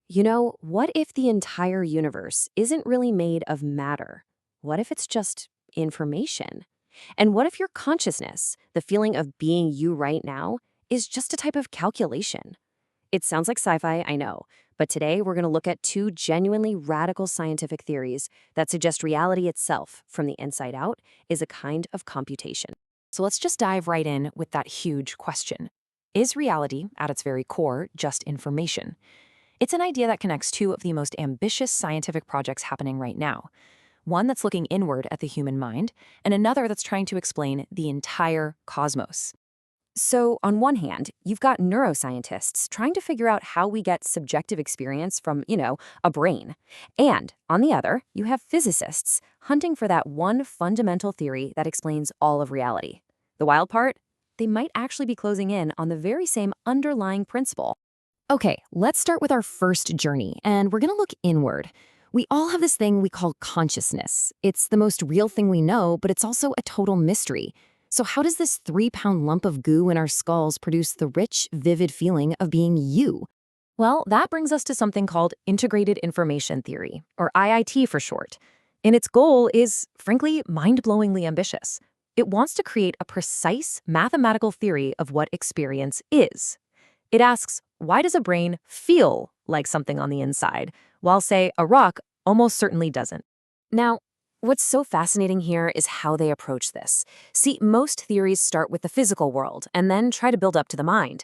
What if the entire universe isn't really made of matter? What if it's just information? And what if your consciousness, the feeling of being you right now, is just a type of calculation? It sounds like sci fi, I know, but today we're going to look at two genuinely radical scientific theories that suggest reality itself, from the inside out, is a kind of computation. So let's just dive right in with that huge question. Is reality, at its very core, just information? It's an idea that connects two of the most ambitious scientific projects happening right now. One that's looking inward at the human mind, and another that's trying to explain the entire cosmos. So, on one hand, you've got neuroscientists trying to figure out how we get subjective experience from, a brain. And on the other, you have physicists hunting for that one fundamental theory that explains all of reality. The wild part? They might actually be closing in on the very same underlying principle. Okay, let's start with our first journey, and we're going to look inward. We all have this thing we call consciousness. It's the most real thing we know, but it's also a total mystery. So how does this 3-pound lump of goo in our skulls produce the rich, vivid feeling of being you? Well, that brings us to something called integrated information theory, or IIT for short. And its goal is, frankly, mind-blowingly ambitious. It wants to create a precise mathematical theory of what experience is. It asks, why does a brain feel like something on the inside, while, say, a rock almost certainly doesn't? Now, what's so fascinating here is how they approach this. See, most theories start with the physical world and then try to build up to the mind.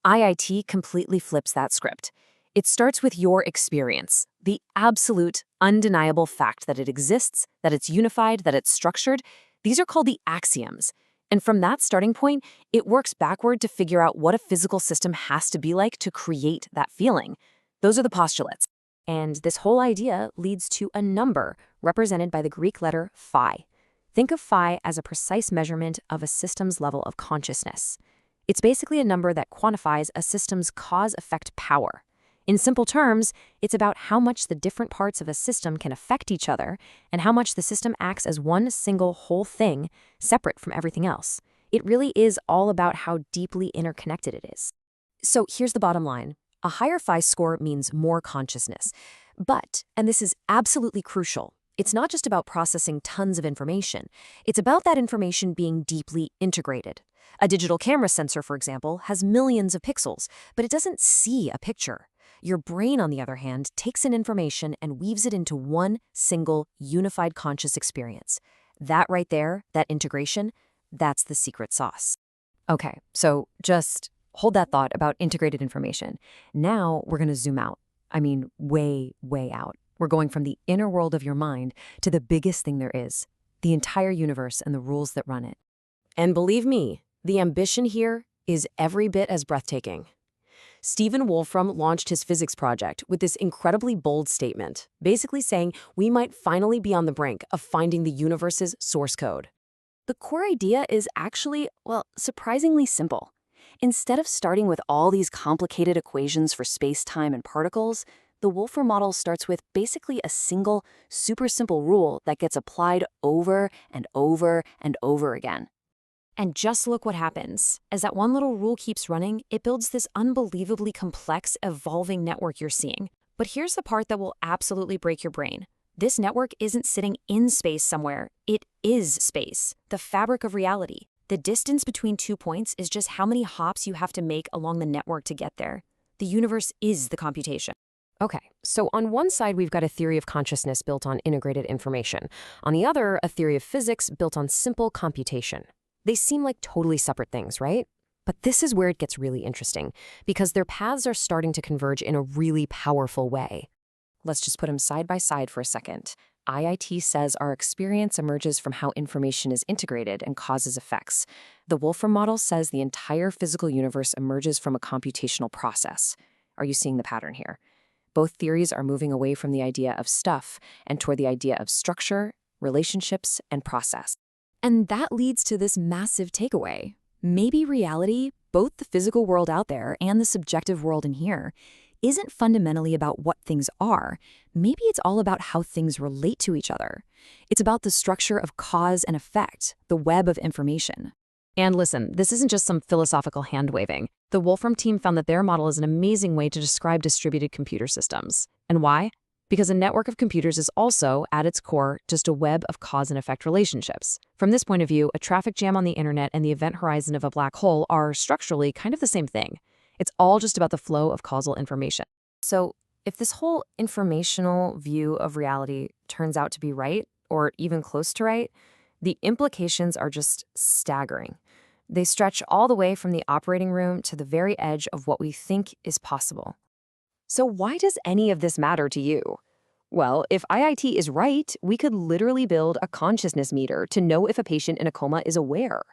IIT completely flips that script. It starts with your experience, the absolute, undeniable fact that it exists, that it's unified, that it's structured. These are called the axioms. And from that starting point, it works backward to figure out what a physical system has to be like to create that feeling. Those are the postulates. And this whole idea leads to a number represented by the Greek letter phi. Think of phi as a precise measurement of a system's level of consciousness. It's basically a number that quantifies a system's cause-effect power. In simple terms, it's about how much the different parts of a system can affect each other and how much the system acts as one single whole thing, separate from everything else. It really is all about how deeply interconnected it is. So here's the bottom line. A higher phi score means more consciousness. But, and this is absolutely crucial, it's not just about processing tons of information. It's about that information being deeply integrated. A digital camera sensor, for example, has millions of pixels, but it doesn't see a picture. Your brain, on the other hand, takes in information and weaves it into one single, unified conscious experience. That right there, that integration, that's the secret sauce. Okay, so just hold that thought about integrated information. Now we're going to zoom out. I mean, way, way out. We're going from the inner world of your mind to the biggest thing there is, the entire universe and the rules that run it. And believe me, the ambition here is every bit as breathtaking. Stephen Wolfram launched his physics project with this incredibly bold statement, basically saying we might finally be on the brink of finding the universe's source code. The core idea is actually, surprisingly simple. Instead of starting with all these complicated equations for space-time and particles, the Wolfram model starts with basically a single, super simple rule that gets applied over and over and over again. And just look what happens. As that one little rule keeps running, it builds this unbelievably complex, evolving network you're seeing. But here's the part that will absolutely break your brain. This network isn't sitting in space somewhere. It is space, the fabric of reality. The distance between 2 points is just how many hops you have to make along the network to get there. The universe is the computation. Okay, so on one side, we've got a theory of consciousness built on integrated information. On the other, a theory of physics built on simple computation. They seem like totally separate things, right? But this is where it gets really interesting, because their paths are starting to converge in a really powerful way. Let's just put them side by side for a second. IIT says our experience emerges from how information is integrated and causes effects. The Wolfram model says the entire physical universe emerges from a computational process. Are you seeing the pattern here? Both theories are moving away from the idea of stuff and toward the idea of structure, relationships, and process. And that leads to this massive takeaway. Maybe reality, both the physical world out there and the subjective world in here, isn't fundamentally about what things are. Maybe it's all about how things relate to each other. It's about the structure of cause and effect, the web of information. And listen, this isn't just some philosophical hand-waving. The Wolfram team found that their model is an amazing way to describe distributed computer systems. And why? Because a network of computers is also, at its core, just a web of cause and effect relationships. From this point of view, a traffic jam on the internet and the event horizon of a black hole are structurally kind of the same thing. It's all just about the flow of causal information. So, if this whole informational view of reality turns out to be right, or even close to right, the implications are just staggering. They stretch all the way from the operating room to the very edge of what we think is possible. So, why does any of this matter to you? Well, if IIT is right, we could literally build a consciousness meter to know if a patient in a coma is aware.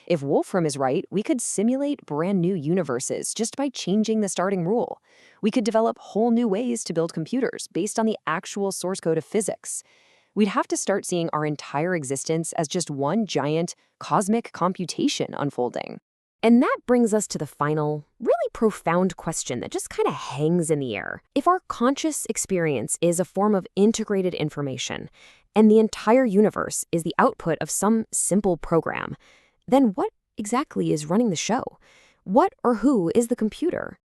If Wolfram is right, we could simulate brand new universes just by changing the starting rule. We could develop whole new ways to build computers based on the actual source code of physics. We'd have to start seeing our entire existence as just one giant cosmic computation unfolding. And that brings us to the final, really profound question that just kind of hangs in the air. If our conscious experience is a form of integrated information, and the entire universe is the output of some simple program, then what exactly is running the show? What or who is the computer?